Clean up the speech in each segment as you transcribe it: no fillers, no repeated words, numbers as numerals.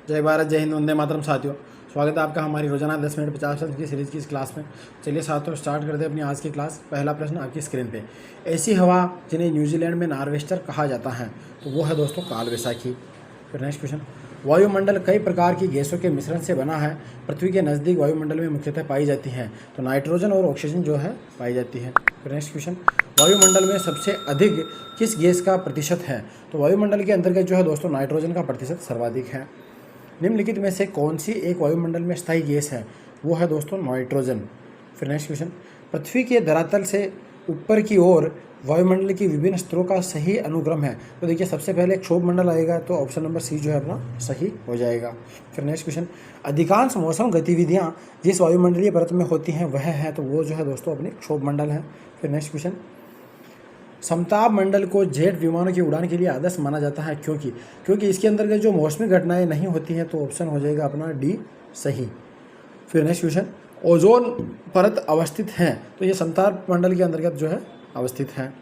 जय भारत, जय हिंद, वंदे मातरम। साथियों, स्वागत है आपका हमारी रोजाना 10 मिनट 50 सेकंड की सीरीज की इस क्लास में। चलिए साथियों, स्टार्ट करते हैं अपनी आज की क्लास। पहला प्रश्न आपकी स्क्रीन पे, ऐसी हवा जिन्हें न्यूजीलैंड में नार्वेस्टर कहा जाता है, तो वो है दोस्तों काल वैसाखी। फिर नेक्स्ट क्वेश्चन, वायुमंडल कई प्रकार की गैसों के मिश्रण से बना है। पृथ्वी के नज़दीक वायुमंडल में मुख्यतः पाई जाती है, तो नाइट्रोजन और ऑक्सीजन जो है पाई जाती है। फिर नेक्स्ट क्वेश्चन, वायुमंडल में सबसे अधिक किस गैस का प्रतिशत है? तो वायुमंडल के अंतर्गत जो है दोस्तों नाइट्रोजन का प्रतिशत सर्वाधिक है। निम्नलिखित में से कौन सी एक वायुमंडल में स्थायी गैस है? वो है दोस्तों नाइट्रोजन। फिर नेक्स्ट क्वेश्चन, पृथ्वी के धरातल से ऊपर की ओर वायुमंडल की विभिन्न स्तरों का सही अनुक्रम है। तो देखिए, सबसे पहले क्षोभ मंडल आएगा, तो ऑप्शन नंबर सी जो है अपना सही हो जाएगा। फिर नेक्स्ट क्वेश्चन, अधिकांश मौसम गतिविधियाँ जिस वायुमंडलीय परत में होती हैं वह है, तो वो जो है दोस्तों अपनी क्षोभ मंडल है। फिर नेक्स्ट क्वेश्चन, समताप मंडल को जेट विमानों की उड़ान के लिए आदर्श माना जाता है, क्योंकि इसके अंतर्गत जो मौसमी घटनाएं नहीं होती हैं, तो ऑप्शन हो जाएगा अपना डी सही। फिर नेक्स्ट क्वेश्चन, ओजोन परत अवस्थित है, तो ये समताप मंडल के अंतर्गत जो है अवस्थित है।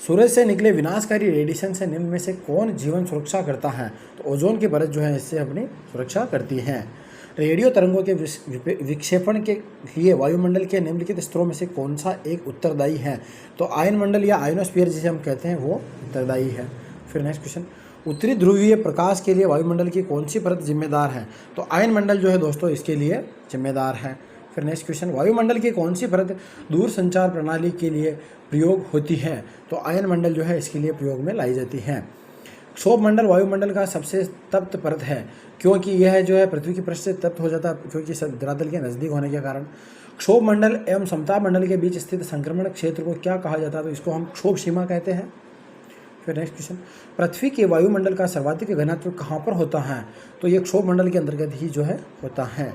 सूरज से निकले विनाशकारी रेडिएशन से निम्न में से कौन जीवन सुरक्षा करता है? तो ओजोन की परत जो है इससे अपनी सुरक्षा करती है। रेडियो तरंगों के विक्षेपण के लिए वायुमंडल के निम्नलिखित स्तरों में से कौन सा एक उत्तरदायी है? तो आयनमंडल या आयनोस्फीयर जिसे हम कहते हैं वो उत्तरदायी है। फिर नेक्स्ट क्वेश्चन, उत्तरी ध्रुवीय प्रकाश के लिए वायुमंडल की कौन सी परत जिम्मेदार है? तो आयनमंडल जो है दोस्तों इसके लिए जिम्मेदार है। फिर नेक्स्ट क्वेश्चन, वायुमंडल की कौन सी परत दूर संचार प्रणाली के लिए प्रयोग होती है? तो आयनमंडल जो है इसके लिए प्रयोग में लाई जाती है। क्षोभ मंडल वायुमंडल का सबसे तप्त परत है, क्योंकि यह जो है पृथ्वी की पृष्ठ से तप्त हो जाता है, क्योंकि धरातल के नज़दीक होने के कारण। क्षोभ मंडल एवं समताप मंडल के बीच स्थित संक्रमण क्षेत्र को क्या कहा जाता है? तो इसको हम क्षोभ सीमा कहते हैं। फिर नेक्स्ट क्वेश्चन, पृथ्वी के वायुमंडल का सर्वाधिक घनत्व कहाँ पर होता है? तो ये क्षोभ मंडल के अंतर्गत ही जो है होता है।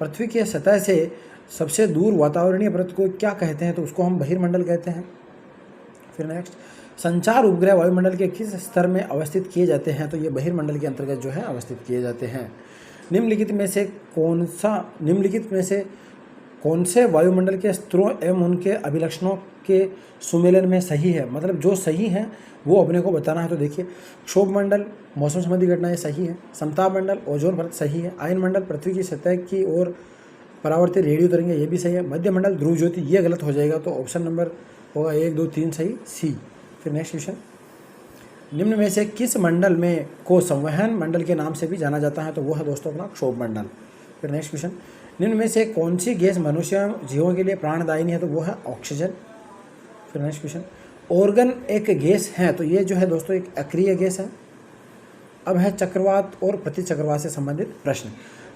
पृथ्वी के सतह से सबसे दूर वातावरणीय परत को क्या कहते हैं? तो उसको हम बहिर्मंडल कहते हैं। फिर नेक्स्ट, संचार उपग्रह वायुमंडल के किस स्तर में अवस्थित किए जाते हैं? तो ये बहिर्मंडल के अंतर्गत जो है अवस्थित किए जाते हैं। निम्नलिखित में से कौन से वायुमंडल के स्तरों एवं उनके अभिलक्षणों के सुमेलन में सही है? मतलब जो सही है वो अपने को बताना है। तो देखिए, क्षोभ मंडल मौसम संबंधी घटनाएं सही है, समताप मंडल ओजोन परत सही है, आयन मंडल पृथ्वी की सतह की ओर परावर्तित रेडियो तरंगें ये भी सही है, मध्य मंडल ध्रुव ज्योति ये गलत हो जाएगा, तो ऑप्शन नंबर होगा 1, 2, 3 सही, सी। फिर नेक्स्ट क्वेश्चन, निम्न में से किस मंडल में को संवहन मंडल के नाम से भी जाना जाता है? तो वो है दोस्तों अपना क्षोभ मंडल। फिर नेक्स्ट क्वेश्चन, निम्न में से कौन सी गैस मनुष्य जीवों के लिए प्राणदायिनी है? तो वो है ऑक्सीजन। फिर नेक्स्ट क्वेश्चन, ऑर्गन एक गैस है, तो ये जो है दोस्तों एक अक्रिय गैस है। अब है चक्रवात और प्रतिचक्रवात से संबंधित प्रश्न।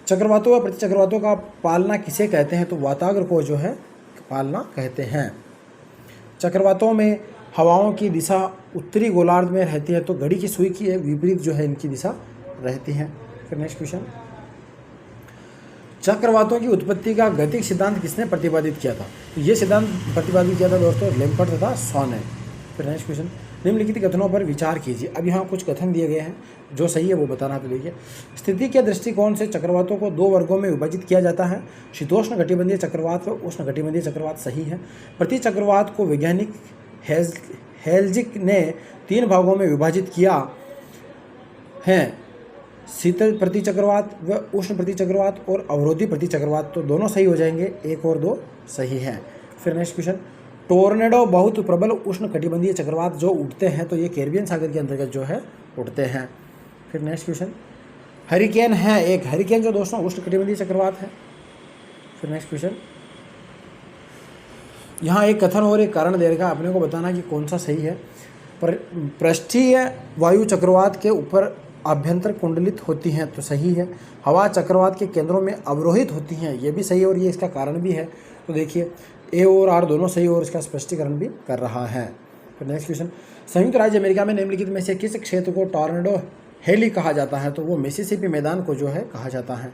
चक्रवातों व प्रतिचक्रवातों का पालना किसे कहते हैं? तो वाताग्र को जो है पालना कहते हैं। चक्रवातों में हवाओं की दिशा उत्तरी गोलार्ध में रहती है, तो घड़ी की सुई की विपरीत जो है इनकी दिशा रहती है। फिर नेक्स्ट क्वेश्चन, चक्रवातों की उत्पत्ति का गतिक सिद्धांत किसने प्रतिपादित किया था? तो ये सिद्धांत प्रतिपादित किया था दोस्तों लैम्पर्ट तथा सॉन ने। फिर नेक्स्ट क्वेश्चन, निम्नलिखित कथनों पर विचार कीजिए। अब यहाँ कुछ कथन दिए गए हैं, जो सही है वो बताना। तो देखिए, स्थिति के दृष्टिकोण से चक्रवातों को 2 वर्गों में विभाजित किया जाता है, शीतोष्ण कटिबंधीय चक्रवात व उष्ण कटिबंधीय चक्रवात सही है। प्रति चक्रवात को वैज्ञानिक हेल्जिक ने 3 भागों में विभाजित किया है, शीतल प्रति चक्रवात व उष्ण प्रति चक्रवात और अवरोधी प्रति चक्रवात, तो दोनों सही हो जाएंगे, 1 और 2 सही है। फिर नेक्स्ट क्वेश्चन, टोर्नेडो बहुत प्रबल उष्ण कटिबंधीय चक्रवात जो उठते हैं, तो ये कैरिबियन सागर के अंतर्गत जो है उठते हैं। फिर नेक्स्ट क्वेश्चन, हरिकेन है एक हरिकेन जो दोस्तों उष्ण कटिबंधीय चक्रवात है। फिर नेक्स्ट क्वेश्चन, यहाँ एक कथन और एक कारण दे रखा, अपने को बताना कि कौन सा सही है। पृष्ठीय वायु चक्रवात के ऊपर आभ्यंतर कुंडलित होती हैं, तो सही है। हवा चक्रवात के केंद्रों में अवरोहित होती हैं, ये भी सही है, और ये इसका कारण भी है। तो देखिए, ए और आर दोनों सही और इसका स्पष्टीकरण भी कर रहा है। फिर नेक्स्ट क्वेश्चन, संयुक्त राज्य अमेरिका में निम्नलिखित में से किस क्षेत्र को टॉर्नेडो हेली कहा जाता है? तो वो मिसिसिपी मैदान को जो है कहा जाता है।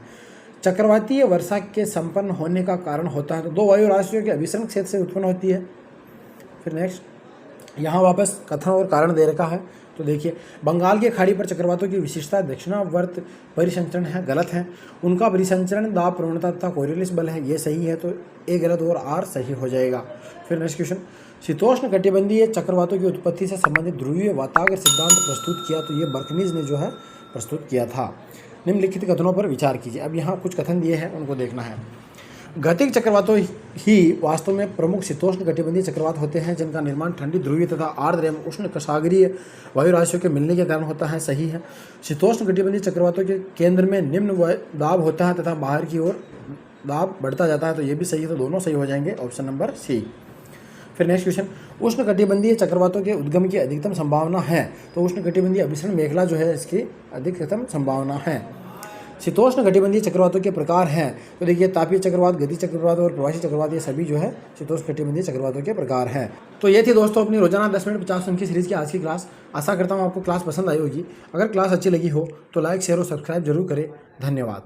चक्रवातीय वर्षा के संपन्न होने का कारण होता है, तो 2 वायु राशियों के अभिसरण क्षेत्र से उत्पन्न होती है। फिर नेक्स्ट, यहाँ वापस कथन और कारण दे रखा है। तो देखिए, बंगाल की खाड़ी पर चक्रवातों की विशेषता दक्षिणावर्त परिसंचरण है, गलत है। उनका परिसंचरण दाब प्रवणता तथा कोरियोलिस बल है, ये सही है, तो ए गलत और आर सही हो जाएगा। फिर नेक्स्ट क्वेश्चन, शीतोष्ण कटिबंधीय चक्रवातों की उत्पत्ति से संबंधित ध्रुवीय वाताग्र सिद्धांत प्रस्तुत किया, तो ये बर्कनीज ने जो है प्रस्तुत किया था। निम्नलिखित कथनों पर विचार कीजिए। अब यहाँ कुछ कथन दिए हैं, उनको देखना है। गतिक चक्रवातों ही वास्तव में प्रमुख शीतोष्ण कटिबंधीय चक्रवात होते हैं, जिनका निर्माण ठंडी ध्रुवीय तथा आर्द्र एवं उष्ण सागरीय वायु राशियों के मिलने के कारण होता है। सही है। शीतोष्ण कटिबंधीय चक्रवातों के केंद्र में निम्न दाब होता है तथा बाहर की ओर दाब बढ़ता जाता है, तो ये भी सही है। तो दोनों सही हो जाएंगे, ऑप्शन नंबर सी। फिर नेक्स्ट क्वेश्चन, उष्ण कटिबंधीय चक्रवातों के उद्गम की अधिकतम संभावना है। तो उष्ण कटिबंधीय अभिसरण मेखला जो है, इसकी अधिकतम संभावना है। शीतोष्ण कटिबंधीय चक्रवातों के प्रकार हैं, तो देखिए तापीय चक्रवात, गति चक्रवात और प्रवासी चक्रवात, ये सभी जो है शीतोष्ण कटिबंधीय चक्रवातों के प्रकार हैं। तो ये थी दोस्तों अपनी रोजाना 10 मिनट 50 सेकंड की सीरीज की आज की क्लास। आशा करता हूँ आपको क्लास पसंद आई होगी। अगर क्लास अच्छी लगी हो तो लाइक, शेयर और सब्सक्राइब जरूर करें। धन्यवाद।